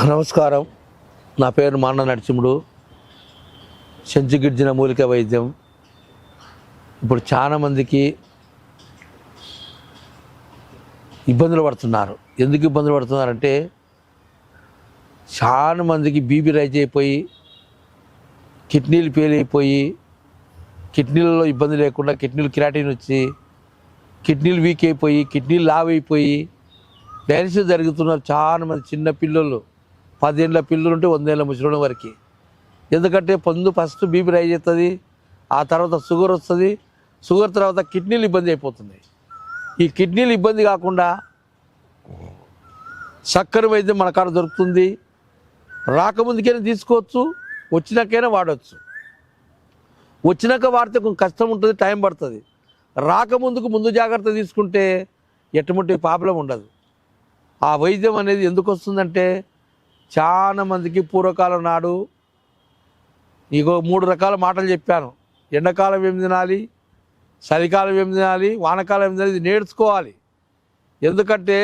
నమస్కారం. నా పేరు మాన్న నరసింహుడు. సెంచుగిర్జిన మూలిక వైద్యం. ఇప్పుడు చాలామందికి ఇబ్బందులు పడుతున్నారు. ఎందుకు ఇబ్బందులు పడుతున్నారంటే చాలా మందికి బీపీ రైజ్ అయిపోయి కిడ్నీలు ఫెయిల్ అయిపోయి కిడ్నీలలో ఇబ్బంది లేకుండా కిడ్నీలు కిరాటిన్ వచ్చి కిడ్నీలు వీక్ అయిపోయి కిడ్నీలు లావ్ అయిపోయి డయాలసిస్ జరుగుతున్నారు. చాలామంది చిన్న పిల్లలు 10 ఏళ్ళ పిల్లలు ఉంటే 100 ఏళ్ళ ముసలి వరకు. ఎందుకంటే ఫస్ట్ బీపీ రైజ్ అవుతుంది, ఆ తర్వాత షుగర్ వస్తుంది, షుగర్ తర్వాత కిడ్నీలు ఇబ్బంది అయిపోతున్నాయి. ఈ కిడ్నీలు ఇబ్బంది కాకుండా చక్కర వైద్యం మన కాడ దొరుకుతుంది. రాకముందుకైనా తీసుకోవచ్చు, వచ్చినాకైనా వాడవచ్చు. వచ్చినాక వాడితే కొంచెం కష్టం ఉంటుంది, టైం పడుతుంది. ముందు జాగ్రత్త తీసుకుంటే ఎటువంటి ప్రాబ్లం ఉండదు. ఆ వైద్యం అనేది ఎందుకు వస్తుందంటే చాలా మందికి పూర్వకాలం నాడు ఇగో 3 రకాల మాటలు చెప్పాను. ఎండాకాలం ఏం తినాలి, చలికాలం ఏం తినాలి, వానకాలం ఏం తినాలి, ఇది నేర్చుకోవాలి. ఎందుకంటే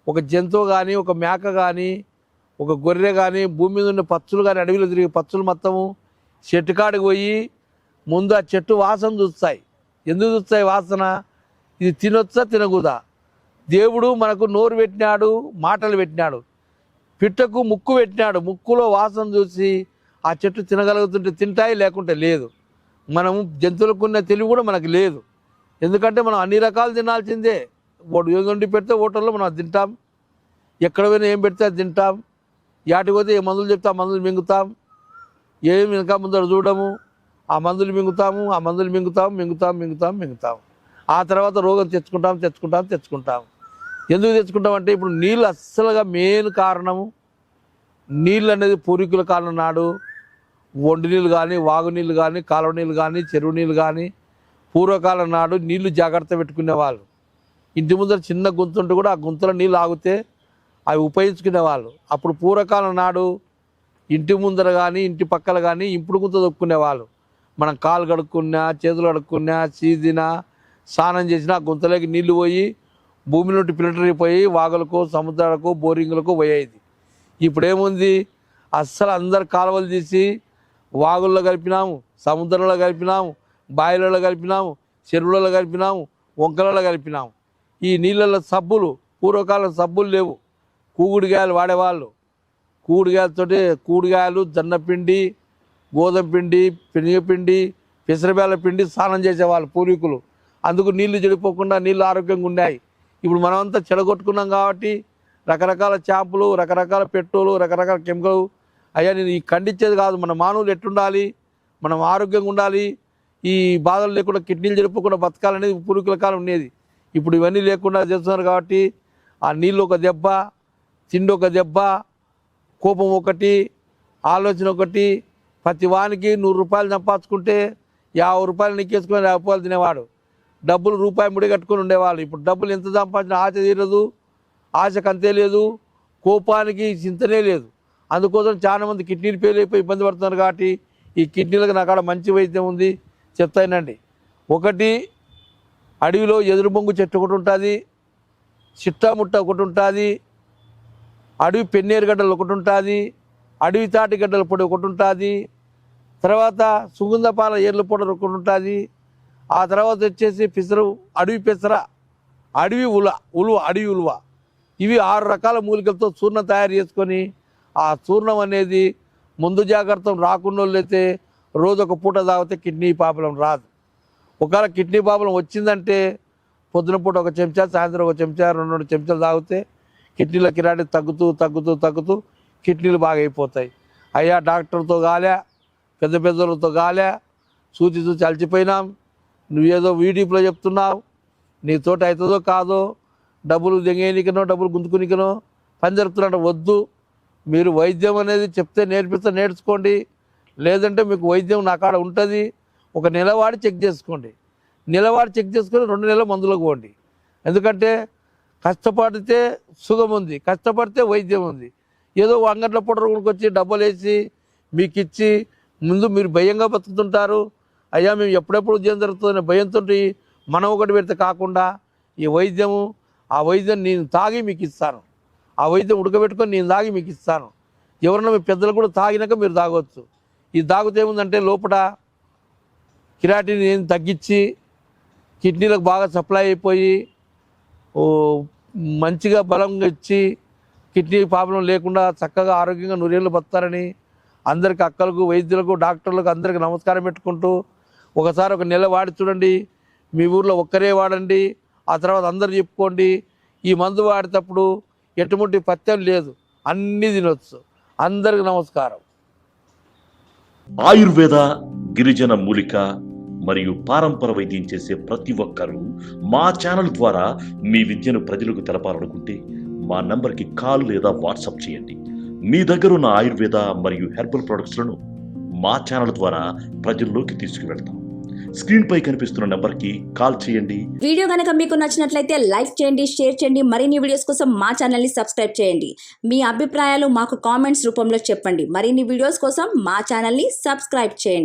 ఒక జంతువు కానీ, ఒక మేక కానీ, ఒక గొర్రె కానీ, భూమి మీద ఉన్న పచ్చులు కానీ, అడవిలో తిరిగే పచ్చులు మొత్తము చెట్టు కాడికి పోయి ముందు ఆ చెట్టు వాసన చూస్తాయి. ఎందుకు చూస్తాయి వాసన? ఇది తినొచ్చా తినకూడదా? దేవుడు మనకు నోరు పెట్టినాడు, మాటలు పెట్టినాడు. పిట్టకు ముక్కు పెట్టినాడు, ముక్కులో వాసన చూసి ఆ చెట్టు తినగలుగుతుంటే తింటాయి, లేకుంటే లేదు. మనము జంతువులకు ఉన్న తెలివి కూడా మనకు లేదు. ఎందుకంటే మనం అన్ని రకాలు తినాల్సిందే. ఏది వండి పెడితే హోటల్లో మనం అది తింటాం, ఎక్కడ పోయినా ఏం పెడితే అది తింటాం, యాటికి పోతే ఏ మందులు చెప్తే ఆ మందులు మింగుతాం, ఏమి ఇంకా ముందర చూడము, ఆ మందులు మింగుతాము, ఆ మందులు మింగుతాం. ఆ తర్వాత రోగం తెచ్చుకుంటాం. ఎందుకు తెచ్చుకుంటామంటే ఇప్పుడు నీళ్ళు అస్సలుగా మెయిన్ కారణము. నీళ్ళు అనేది పూర్వీకుల కాలం నాడు ఒండి నీళ్ళు కానీ, వాగు నీళ్ళు కానీ, కాలువ నీళ్ళు కానీ, చెరువు నీళ్ళు కానీ పూర్వకాలం నాడు నీళ్లు జాగ్రత్త పెట్టుకునేవాళ్ళు. ఇంటి ముందర చిన్న గుంత ఉంటే కూడా ఆ గుంతలో నీళ్ళు ఆగితే అవి ఉపయోగించుకునేవాళ్ళు. అప్పుడు పూర్వకాలం నాడు ఇంటి ముందర కానీ, ఇంటి పక్కల కానీ ఇంపుడు గుంత దొక్కునేవాళ్ళు. మనం కాలు కడుక్కున్నా, చేతులు కడుక్కున్నా, సీదినా, స్నానం చేసినా ఆ గుంతలోకి నీళ్లు పోయి భూమి నుండి ఫిల్టర్ అయిపోయి వాగులకు, సముద్రాలకు, బోరింగులకు పోయేది. ఇప్పుడేముంది, అస్సలు అందరు కాలువలు తీసి వాగుల్లో కలిపినాము, సముద్రంలో కలిపినాము, బాయిలలో కలిపినాము, చెరువులలో కలిపినాము, వంకలలో కలిపినాము. ఈ నీళ్ళల్లో సబ్బులు, పూర్వకాలం సబ్బులు లేవు. కూగుడికాయలు వాడేవాళ్ళు. కూడికాయలు, జొన్నపిండి, గోధుమ పిండి, శనగపిండి, పెసరబేళ్ళ పిండి స్నానం చేసేవాళ్ళు పూర్వీకులు. అందుకు నీళ్లు చెడిపోకుండా నీళ్ళు ఆరోగ్యంగా ఉన్నాయి. ఇప్పుడు మనమంతా చెడగొట్టుకున్నాం కాబట్టి రకరకాల షాంపులు, రకరకాల పెట్రోలు, రకరకాల కెమికల్. అయ్యా నేను ఈ ఖండించేది కాదు. మన మానవులు ఎట్టుండాలి, మనం ఆరోగ్యంగా ఉండాలి, ఈ బాధలు లేకుండా కిడ్నీలు చెడిపోకుండా బతకాలనేది పూర్వీకుల కాలం ఉండేది. ఇప్పుడు ఇవన్నీ లేకుండా చేస్తున్నారు కాబట్టి ఆ నీళ్ళు ఒక దెబ్బ, తిండి ఒక దెబ్బ, కోపం ఒకటి, ఆలోచన ఒకటి. ప్రతి వానికి 100 రూపాయలు సంపాదించుకుంటే 50 రూపాయలు నెక్కేసుకొని 50 రూపాయలు తినేవాడు. డబ్బులు రూపాయి ముడి కట్టుకొని ఉండేవాళ్ళు. ఇప్పుడు డబ్బులు ఎంత సంపాదించినా ఆశ తీరదు, ఆశకు అంతే లేదు, కోపానికి చింతనే లేదు. అందుకోసం చాలామంది కిడ్నీలు ఫెయిల్ అయిపోయి ఇబ్బంది పడుతున్నారు. కాబట్టి ఈ కిడ్నీలకు నాకాడ మంచి వైద్యం ఉంది, చెప్తానండి. ఒకటి, అడవిలో ఎదురు బొంగు చెట్టు ఒకటి ఉంటుంది, చిట్టాముట్ట ఒకటి ఉంటుంది, అడవి పెన్నేరుగడ్డలు ఒకటి ఉంటుంది, అడవి తాటిగడ్డల పొడి ఒకటి ఉంటుంది, తర్వాత సుగంధపాల ఏర్ల పొడి ఒకటి ఉంటుంది, ఆ తర్వాత వచ్చేసి అడవి పెసర, అడవి ఉలువ, ఇవి 6 రకాల మూలికలతో చూర్ణం తయారు చేసుకొని ఆ చూర్ణం అనేది ముందు జాగ్రత్త రాకుండా అయితే రోజు ఒక పూట తాగితే కిడ్నీ ప్రాబ్లం రాదు. ఒకవేళ కిడ్నీ ప్రాబ్లం వచ్చిందంటే పొద్దున పూట 1 చెంచా, సాయంత్రం 1 చెంచా, 2 చెంచాలు తాగితే కిడ్నీల కిరాటి తగ్గుతూ కిడ్నీలు బాగా అయిపోతాయి. అయ్యా డాక్టర్తో గాలే, పెద్దలతో గాలే, చూసి అలసిపోయినాం, నువ్వేదో యూట్యూబ్లో చెప్తున్నావు, నీతోటి అవుతుందో కాదో, డబ్బులు దెంగేనికనో డబ్బులు గుంజుకునికనో పని జరుపుతున్నట్టు వద్దు. మీరు వైద్యం అనేది చెప్తే నేర్చుకోండి. లేదంటే మీకు వైద్యం నా కాడ ఉంటుంది. ఒక నెలవాడి చెక్ చేసుకోండి. 2 నెలల మందులకు పోండి. ఎందుకంటే కష్టపడితే సుఖం ఉంది, కష్టపడితే వైద్యం ఉంది. ఏదో అంగట్లో పొడరు కొనుక్కొచ్చి డబ్బులు వేసి మీకు ఇచ్చి ముందు మీరు భయంగా బతుకుతుంటారు. అయ్యా మేము ఎప్పుడెప్పుడు ఉద్యోగం జరుగుతుందనే భయంతో మనం ఒకటి పెడితే కాకుండా ఈ వైద్యము, ఆ వైద్యం నేను తాగి మీకు ఇస్తాను, ఆ వైద్యం ఉడకబెట్టుకొని నేను తాగి మీకు ఇస్తాను. ఎవరన్నా మీ పెద్దలు కూడా తాగినాక మీరు తాగొచ్చు. ఇది తాగితే ఏముందంటే లోపల కిరాటిన్ ఏం తగ్గించి కిడ్నీలకు బాగా సప్లై అయిపోయి మంచిగా బలంగా ఇచ్చి కిడ్నీ ప్రాబ్లం లేకుండా చక్కగా ఆరోగ్యంగా నూరేళ్ళు బతారని అందరికి అక్కలకు, వైద్యులకు, డాక్టర్లకు అందరికీ నమస్కారం పెట్టుకుంటూ ఒకసారి ఒక నెల వాడి చూడండి. మీ ఊర్లో ఒక్కరే వాడండి, ఆ తర్వాత అందరు చెప్పుకోండి. ఈ మందు వాడేటప్పుడు ఎటువంటి పత్యం లేదు, అన్నీ తినొచ్చు. అందరికి నమస్కారం. ఆయుర్వేద, గిరిజన మూలిక మరియు పారంపర వైద్యం చేసే ప్రతి ఒక్కరూ మా ఛానల్ ద్వారా మీ విద్యను ప్రజలకు తెలపాలనుకుంటే మా నంబర్కి కాల్ లేదా వాట్సాప్ చేయండి. మీ దగ్గర ఉన్న ఆయుర్వేద మరియు హెర్బల్ ప్రొడక్ట్స్లను మా ఛానల్ ద్వారా ప్రజల్లోకి తీసుకువెళ్తాం. స్క్రీన్ పై కనిపిస్తున్న నెంబర్కి కాల్ చేయండి. వీడియో కనుక మీకు నచ్చినట్లయితే లైక్ చేయండి, షేర్ చేయండి. మరిన్ని వీడియోస్ కోసం మా ఛానల్ని సబ్స్క్రైబ్ చేయండి. మీ అభిప్రాయాలు మాకు కామెంట్స్ రూపంలో చెప్పండి. మరిన్ని వీడియోస్ కోసం మా ఛానల్ని సబ్స్క్రైబ్ చేయండి.